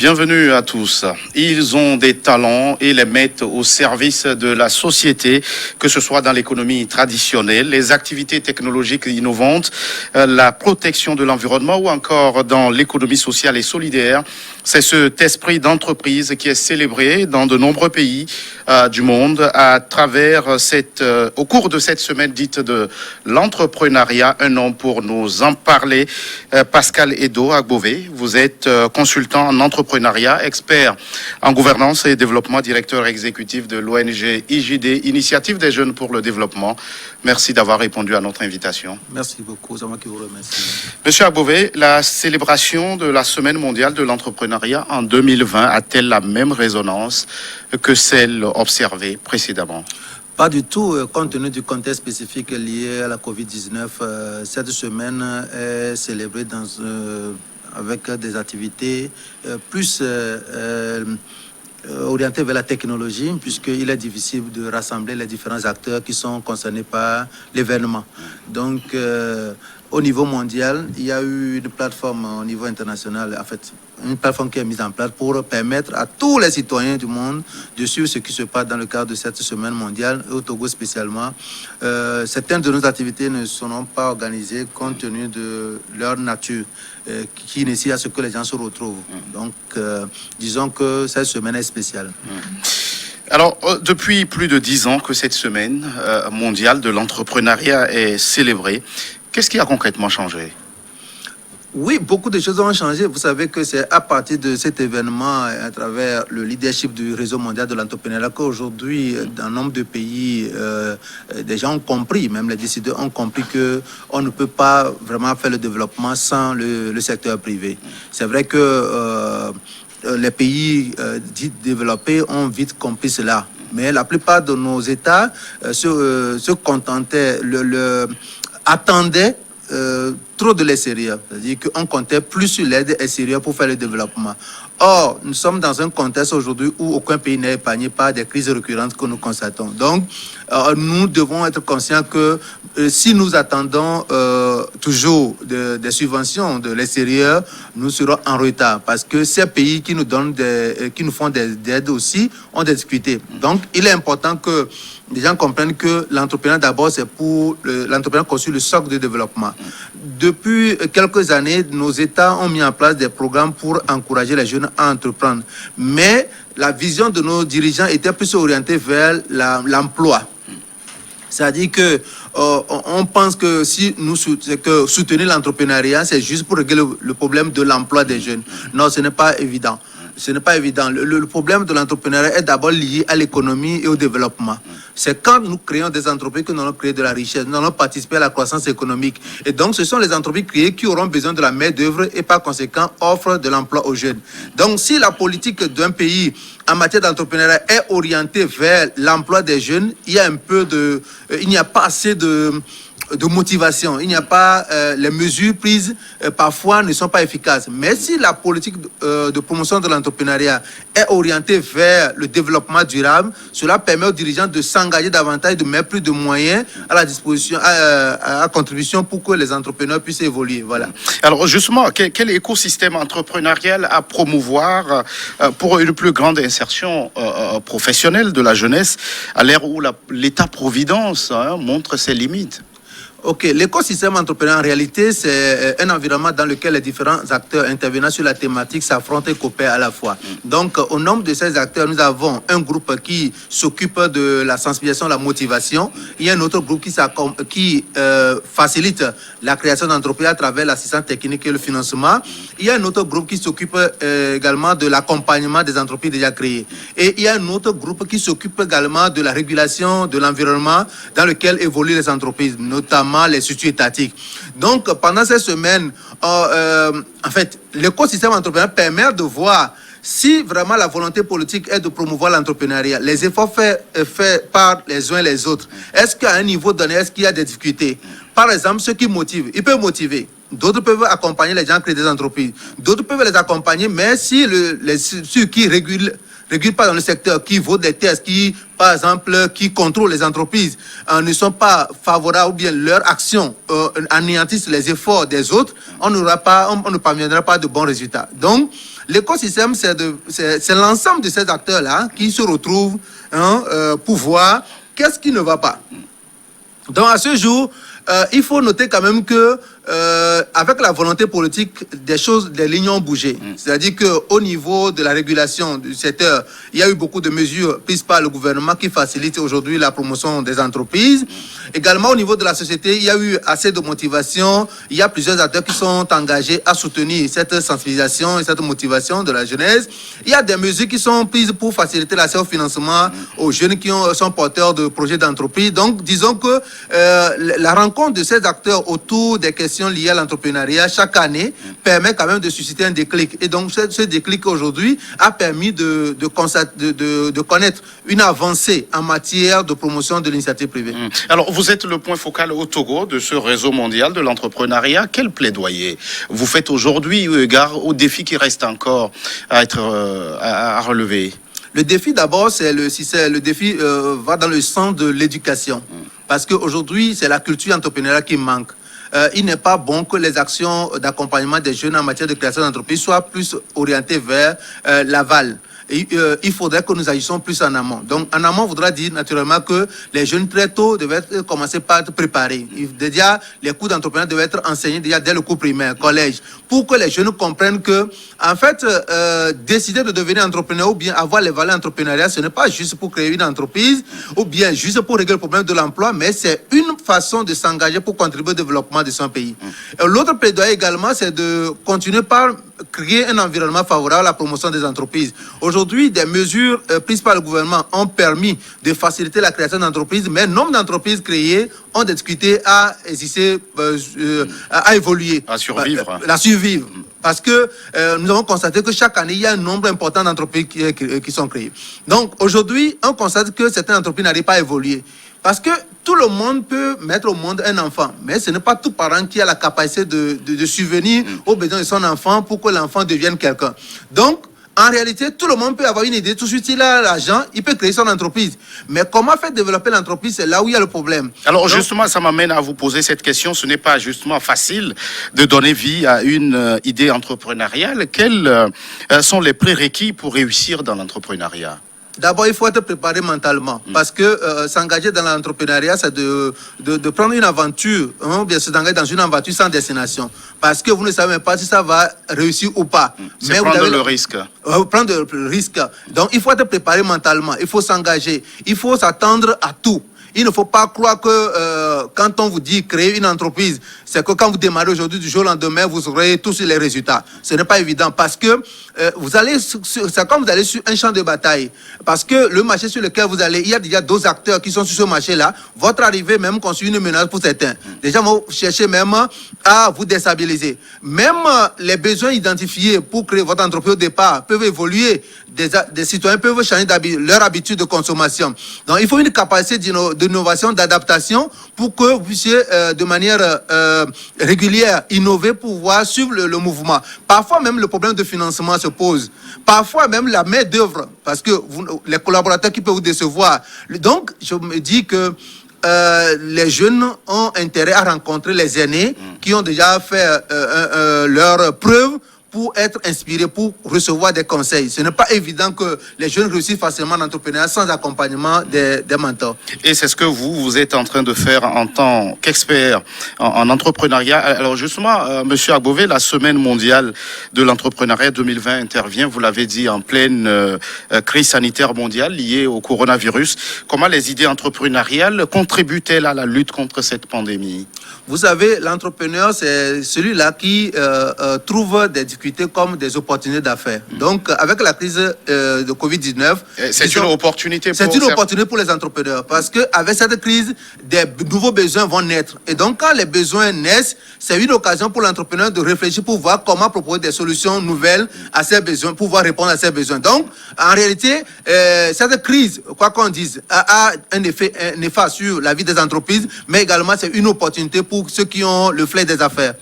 Bienvenue à tous. Ils ont des talents et les mettent au service de la société, que ce soit dans l'économie traditionnelle, les activités technologiques innovantes, la protection de l'environnement ou encore dans l'économie sociale et solidaire. C'est cet esprit d'entreprise qui est célébré dans de nombreux pays du monde à travers au cours de cette semaine dite de l'entrepreneuriat. Un nom pour nous en parler. Pascal Edo Agbové, vous êtes consultant en entrepreneuriat, expert en gouvernance et développement, directeur exécutif de l'ONG IJD, Initiative des jeunes pour le développement. Merci d'avoir répondu à notre invitation. Merci beaucoup, c'est moi qui vous remercie. Monsieur Agbové, la célébration de la Semaine mondiale de l'entrepreneuriat en 2020 a-t-elle la même résonance que celle observée précédemment? Pas du tout, compte tenu du contexte spécifique lié à la COVID-19. Cette semaine est célébrée avec des activités plus orientées vers la technologie, puisqu'il est difficile de rassembler les différents acteurs qui sont concernés par l'événement. Donc, au niveau mondial, il y a eu une plateforme au niveau international, en fait, une plateforme qui est mise en place pour permettre à tous les citoyens du monde de suivre ce qui se passe dans le cadre de cette semaine mondiale, au Togo spécialement. Certaines de nos activités ne seront pas organisées compte tenu de leur nature, qui nécessite à ce que les gens se retrouvent. Donc, disons que cette semaine est spéciale. Alors, depuis plus de 10 ans que cette semaine mondiale de l'entrepreneuriat est célébrée, qu'est-ce qui a concrètement changé? Oui, beaucoup de choses ont changé. Vous savez que c'est à partir de cet événement, à travers le leadership du réseau mondial de l'entrepreneuriat, qu'aujourd'hui, dans un nombre de pays, des gens ont compris, même les décideurs ont compris qu'on ne peut pas vraiment faire le développement sans le secteur privé. C'est vrai que les pays dits développés ont vite compris cela. Mais la plupart de nos États se contentaient, attendaient trop de l'extérieur. C'est-à-dire qu'on comptait plus sur l'aide extérieure pour faire le développement. Or, nous sommes dans un contexte aujourd'hui où aucun pays n'est épargné par des crises récurrentes que nous constatons. Donc, nous devons être conscients que si nous attendons toujours des subventions de l'extérieur, nous serons en retard parce que ces pays qui nous donnent qui nous font des aides aussi ont des difficultés. Donc, il est important que les gens comprennent que l'entrepreneuriat d'abord c'est pour l'entrepreneuriat conçu le socle de développement. Depuis quelques années, nos États ont mis en place des programmes pour encourager les jeunes à entreprendre. Mais la vision de nos dirigeants était plus orientée vers l'emploi. C'est-à-dire que on pense que si nous soutenir l'entrepreneuriat, c'est juste pour régler le problème de l'emploi des jeunes. Non, ce n'est pas évident. Ce n'est pas évident. Le problème de l'entrepreneuriat est d'abord lié à l'économie et au développement. C'est quand nous créons des entreprises que nous allons créer de la richesse, nous allons participer à la croissance économique. Et donc, ce sont les entreprises créées qui auront besoin de la main-d'œuvre et par conséquent offrent de l'emploi aux jeunes. Donc, si la politique d'un pays en matière d'entrepreneuriat est orientée vers l'emploi des jeunes, il n'y a pas assez de motivation. Il n'y a pas les mesures prises parfois ne sont pas efficaces. Mais si la politique de promotion de l'entrepreneuriat est orientée vers le développement durable, cela permet aux dirigeants de s'engager davantage, de mettre plus de moyens à la disposition, à contribution pour que les entrepreneurs puissent évoluer. Voilà. Alors justement, quel écosystème entrepreneurial à promouvoir pour une plus grande insertion professionnelle de la jeunesse à l'ère où l'État-providence montre ses limites? Ok, l'écosystème entrepreneurial, en réalité, c'est un environnement dans lequel les différents acteurs intervenant sur la thématique s'affrontent et coopèrent à la fois. Donc, au nombre de ces acteurs, nous avons un groupe qui s'occupe de la sensibilisation, la motivation. Il y a un autre groupe qui facilite la création d'entreprises à travers l'assistance technique et le financement. Il y a un autre groupe qui s'occupe également de l'accompagnement des entreprises déjà créées. Et il y a un autre groupe qui s'occupe également de la régulation de l'environnement dans lequel évoluent les entreprises, notamment les structures étatiques. Donc, pendant cette semaine, en fait, l'écosystème entrepreneurial permet de voir si vraiment la volonté politique est de promouvoir l'entrepreneuriat, les efforts faits par les uns et les autres, est-ce qu'à un niveau donné, est-ce qu'il y a des difficultés? Par exemple, ceux qui motivent, ils peuvent motiver. D'autres peuvent accompagner les gens à créer des entreprises. D'autres peuvent les accompagner, mais si ceux qui régulent pas dans le secteur, qui votent des tests, qui, par exemple, qui contrôlent les entreprises, ne sont pas favorables ou bien leurs actions anéantissent les efforts des autres, on ne parviendra pas à de bons résultats. Donc, L'écosystème, c'est l'ensemble de ces acteurs-là qui se retrouvent pour voir qu'est-ce qui ne va pas. Donc, à ce jour, il faut noter quand même que avec la volonté politique, des lignes ont bougé. C'est-à-dire qu'au niveau de la régulation du secteur, il y a eu beaucoup de mesures prises par le gouvernement qui facilitent aujourd'hui la promotion des entreprises. Également, au niveau de la société, il y a eu assez de motivation. Il y a plusieurs acteurs qui sont engagés à soutenir cette sensibilisation et cette motivation de la jeunesse. Il y a des mesures qui sont prises pour faciliter l'accès au financement aux jeunes qui sont porteurs de projets d'entreprise. Donc, disons que la rencontre de ces acteurs autour des questions liées à l'entrepreneuriat chaque année permet quand même de susciter un déclic. Et donc, ce déclic aujourd'hui a permis de connaître une avancée en matière de promotion de l'initiative privée. Alors, vous êtes le point focal au Togo de ce réseau mondial de l'entrepreneuriat. Quel plaidoyer vous faites aujourd'hui eu égard aux défis qui restent encore à relever? Le défi d'abord, le défi va dans le sens de l'éducation. Parce qu'aujourd'hui, c'est la culture entrepreneuriale qui manque. Il n'est pas bon que les actions d'accompagnement des jeunes en matière de création d'entreprise soient plus orientées vers l'aval. Il faudrait que nous agissions plus en amont. Donc, en amont voudra dire naturellement que les jeunes très tôt devaient commencer par être préparés. Déjà, les cours d'entrepreneuriat devaient être enseignés déjà dès le cours primaire, collège, pour que les jeunes comprennent que, en fait, décider de devenir entrepreneur ou bien avoir les valeurs entrepreneuriales, ce n'est pas juste pour créer une entreprise ou bien juste pour régler le problème de l'emploi, mais c'est une façon de s'engager pour contribuer au développement de son pays. L'autre plaidoyer également, c'est de continuer par créer un environnement favorable à la promotion des entreprises. Aujourd'hui, des mesures prises par le gouvernement ont permis de faciliter la création d'entreprises, mais nombre d'entreprises créées ont des difficultés à exister, à évoluer. À survivre. À survivre. Parce que nous avons constaté que chaque année, il y a un nombre important d'entreprises qui sont créées. Donc, aujourd'hui, on constate que certaines entreprises n'arrivent pas à évoluer. Parce que tout le monde peut mettre au monde un enfant, mais ce n'est pas tout parent qui a la capacité de subvenir aux besoins de son enfant pour que l'enfant devienne quelqu'un. Donc, en réalité, tout le monde peut avoir une idée. Tout de suite, il a l'argent, il peut créer son entreprise. Mais comment faire développer l'entreprise, c'est là où il y a le problème. Alors, justement, ça m'amène à vous poser cette question. Ce n'est pas justement facile de donner vie à une idée entrepreneuriale. Quels sont les prérequis pour réussir dans l'entrepreneuriat? D'abord, il faut être préparé mentalement. Parce que s'engager dans l'entrepreneuriat, c'est de prendre une aventure, bien s'engager dans une aventure sans destination. Parce que vous ne savez même pas si ça va réussir ou pas. C'est prendre le risque. Prendre le risque. Donc, il faut être préparé mentalement. Il faut s'engager. Il faut s'attendre à tout. Il ne faut pas croire que quand on vous dit créer une entreprise, c'est que quand vous démarrez aujourd'hui, du jour au lendemain, vous aurez tous les résultats. Ce n'est pas évident parce que c'est comme vous allez sur un champ de bataille. Parce que le marché sur lequel vous allez, il y a déjà d'autres acteurs qui sont sur ce marché-là. Votre arrivée même constitue une menace pour certains. Déjà, vous cherchez même à vous déstabiliser. Même les besoins identifiés pour créer votre entreprise au départ peuvent évoluer. Des citoyens peuvent changer leur habitude de consommation. Donc, il faut une capacité d'innovation, d'adaptation pour que vous puissiez de manière régulière innover pour pouvoir suivre le mouvement. Parfois même le problème de financement se pose. Parfois même la main d'œuvre, parce que les collaborateurs qui peuvent vous décevoir. Donc, je me dis que les jeunes ont intérêt à rencontrer les aînés qui ont déjà fait leurs preuves pour être inspirés, pour recevoir des conseils. Ce n'est pas évident que les jeunes réussissent facilement en entrepreneuriat sans accompagnement des mentors. Et c'est ce que vous êtes en train de faire en tant qu'expert en entrepreneuriat. Alors justement, Monsieur Agbové, la Semaine mondiale de l'entrepreneuriat 2020 intervient, vous l'avez dit, en pleine crise sanitaire mondiale liée au coronavirus. Comment les idées entrepreneuriales contribuent-elles à la lutte contre cette pandémie? Vous savez, l'entrepreneur, c'est celui-là qui trouve des difficultés comme des opportunités d'affaires. Donc, avec la crise de Covid-19... C'est une opportunité pour les entrepreneurs. Parce qu'avec cette crise, des nouveaux besoins vont naître. Et donc, quand les besoins naissent, c'est une occasion pour l'entrepreneur de réfléchir pour voir comment proposer des solutions nouvelles à ses besoins, pour pouvoir répondre à ses besoins. Donc, en réalité, cette crise, quoi qu'on dise, a un effet néfaste sur la vie des entreprises, mais également, c'est une opportunité pour ceux qui ont le flair des affaires.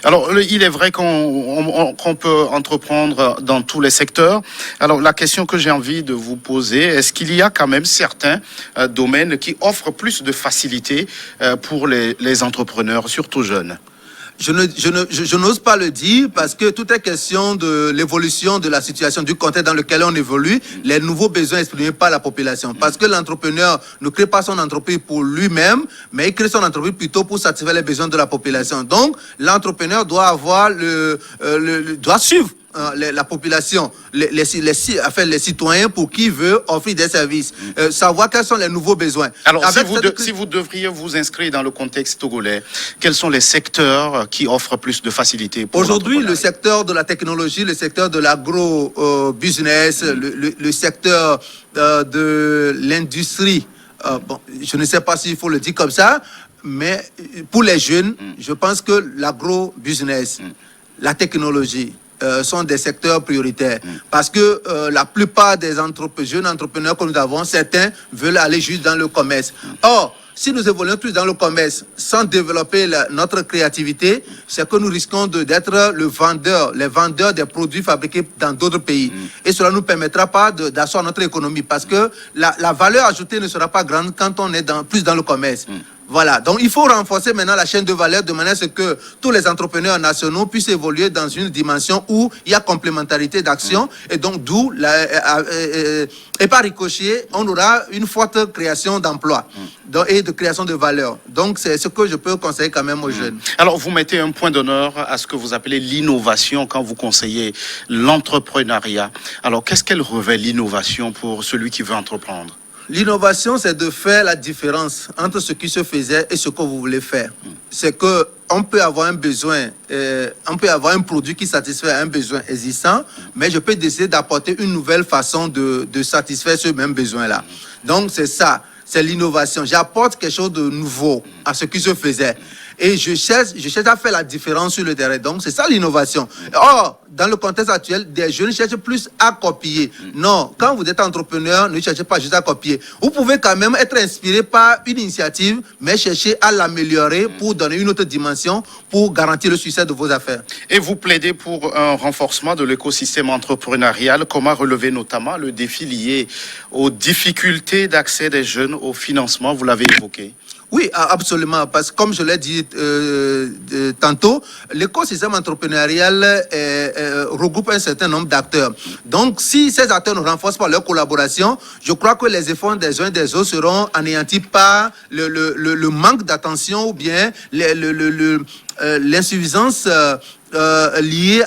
Alors, il est vrai qu'on peut entreprendre dans tous les secteurs. Alors, la question que j'ai envie de vous poser, est-ce qu'il y a quand même certains domaines qui offrent plus de facilité pour les entrepreneurs, surtout jeunes? Je n'ose pas le dire parce que tout est question de l'évolution de la situation, du contexte dans lequel on évolue, les nouveaux besoins exprimés par la population. Parce que l'entrepreneur ne crée pas son entreprise pour lui-même, mais il crée son entreprise plutôt pour satisfaire les besoins de la population. Donc, l'entrepreneur doit avoir doit suivre la population, les citoyens pour qui veut offrir des services, savoir quels sont les nouveaux besoins. Alors, si vous devriez vous inscrire dans le contexte togolais, quels sont les secteurs qui offrent plus de facilité pour aujourd'hui? Le secteur de la technologie, le secteur de l'agro-business, le secteur de l'industrie. Bon, je ne sais pas s'il faut le dire comme ça, mais pour les jeunes, je pense que l'agro-business, la technologie, sont des secteurs prioritaires. Parce que la plupart des jeunes entrepreneurs que nous avons, certains veulent aller juste dans le commerce. Or, si nous évoluons plus dans le commerce sans développer notre créativité, c'est que nous risquons d'être les vendeurs des produits fabriqués dans d'autres pays. Et cela ne nous permettra pas d'asseoir notre économie parce que la valeur ajoutée ne sera pas grande quand on est plus dans le commerce. Voilà, donc il faut renforcer maintenant la chaîne de valeur de manière à ce que tous les entrepreneurs nationaux puissent évoluer dans une dimension où il y a complémentarité d'action et donc d'où, et par ricochet, on aura une forte création d'emplois et de création de valeur. Donc c'est ce que je peux conseiller quand même aux jeunes. Alors vous mettez un point d'honneur à ce que vous appelez l'innovation quand vous conseillez l'entrepreneuriat. Alors qu'est-ce qu'elle revêt l'innovation pour celui qui veut entreprendre? L'innovation, c'est de faire la différence entre ce qui se faisait et ce que vous voulez faire. C'est que on peut avoir un besoin, on peut avoir un produit qui satisfait un besoin existant, mais je peux décider d'apporter une nouvelle façon de satisfaire ce même besoin-là. Donc c'est ça, c'est l'innovation. J'apporte quelque chose de nouveau à ce qui se faisait. Et je cherche à faire la différence sur le terrain. Donc, c'est ça l'innovation. Or, dans le contexte actuel, des jeunes cherchent plus à copier. Non, quand vous êtes entrepreneur, ne cherchez pas juste à copier. Vous pouvez quand même être inspiré par une initiative, mais chercher à l'améliorer pour donner une autre dimension, pour garantir le succès de vos affaires. Et vous plaidez pour un renforcement de l'écosystème entrepreneurial. Comment relever notamment le défi lié aux difficultés d'accès des jeunes au financement? Vous l'avez évoqué. Oui, absolument, parce que comme je l'ai dit tantôt, l'écosystème entrepreneurial regroupe un certain nombre d'acteurs. Donc, si ces acteurs ne renforcent pas leur collaboration, je crois que les efforts des uns et des autres seront anéantis par le manque d'attention ou bien l'insuffisance liée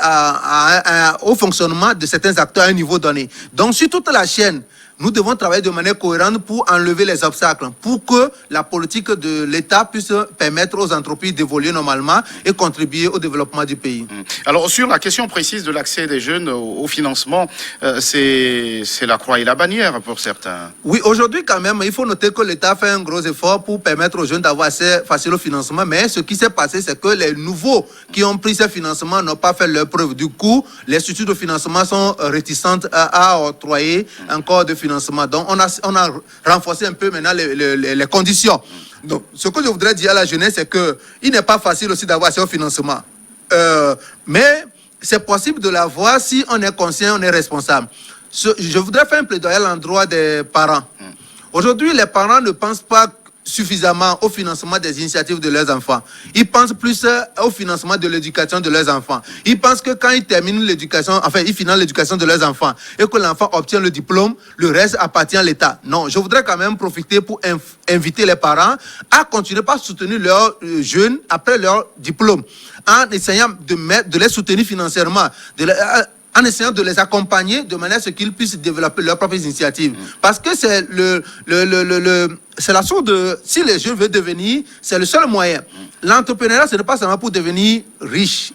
au fonctionnement de certains acteurs à un niveau donné. Donc, sur toute la chaîne, nous devons travailler de manière cohérente pour enlever les obstacles, pour que la politique de l'État puisse permettre aux entreprises d'évoluer normalement et contribuer au développement du pays. Alors, sur la question précise de l'accès des jeunes au financement, c'est la croix et la bannière pour certains. Oui, aujourd'hui quand même, il faut noter que l'État fait un gros effort pour permettre aux jeunes d'avoir accès facile au financement, mais ce qui s'est passé, c'est que les nouveaux qui ont pris ces financements n'ont pas fait leur preuve. Du coup, les structures de financement sont réticentes à octroyer encore de financement. Donc, on a renforcé un peu maintenant les conditions. Donc, ce que je voudrais dire à la jeunesse, c'est qu'il n'est pas facile aussi d'avoir accès au financement. Mais c'est possible de l'avoir si on est conscient, on est responsable. Je voudrais faire un plaidoyer à l'endroit des parents. Aujourd'hui, les parents ne pensent pas suffisamment au financement des initiatives de leurs enfants. Ils pensent plus au financement de l'éducation de leurs enfants. Ils pensent que quand ils terminent l'éducation, enfin, ils financent l'éducation de leurs enfants et que l'enfant obtient le diplôme, le reste appartient à l'État. Non, je voudrais quand même profiter pour inviter les parents à continuer par soutenir leurs jeunes après leur diplôme, en essayant de les soutenir financièrement, en essayant de les accompagner de manière à ce qu'ils puissent développer leurs propres initiatives. Parce que c'est c'est la sorte de... Si les jeunes veulent devenir, c'est le seul moyen. L'entrepreneuriat, ce n'est pas seulement pour devenir riche,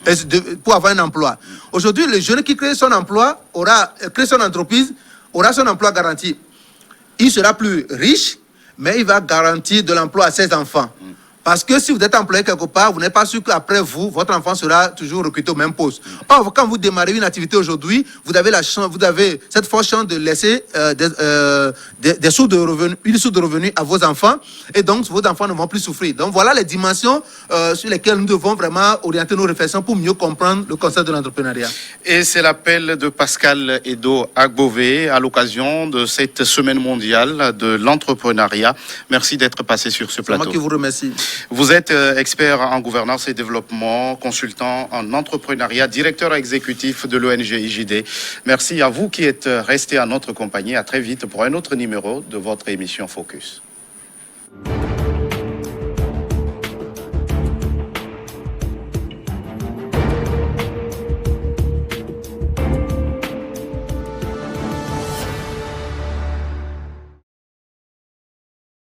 pour avoir un emploi. Aujourd'hui, le jeune qui crée son emploi, crée son entreprise, aura son emploi garanti. Il sera plus riche, mais il va garantir de l'emploi à ses enfants. Parce que si vous êtes employé quelque part, vous n'êtes pas sûr qu'après vous, votre enfant sera toujours recruté au même poste. Or, quand vous démarrez une activité aujourd'hui, vous avez cette forte chance de laisser des sources de revenus, une source de revenus à vos enfants, et donc vos enfants ne vont plus souffrir. Donc voilà les dimensions sur lesquelles nous devons vraiment orienter nos réflexions pour mieux comprendre le concept de l'entrepreneuriat. Et c'est l'appel de Pascal Edo Agbové à l'occasion de cette semaine mondiale de l'entrepreneuriat. Merci d'être passé sur ce plateau. C'est moi qui vous remercie. Vous êtes expert en gouvernance et développement, consultant en entrepreneuriat, directeur exécutif de l'ONG IJD. Merci à vous qui êtes restés à notre compagnie. À très vite pour un autre numéro de votre émission Focus.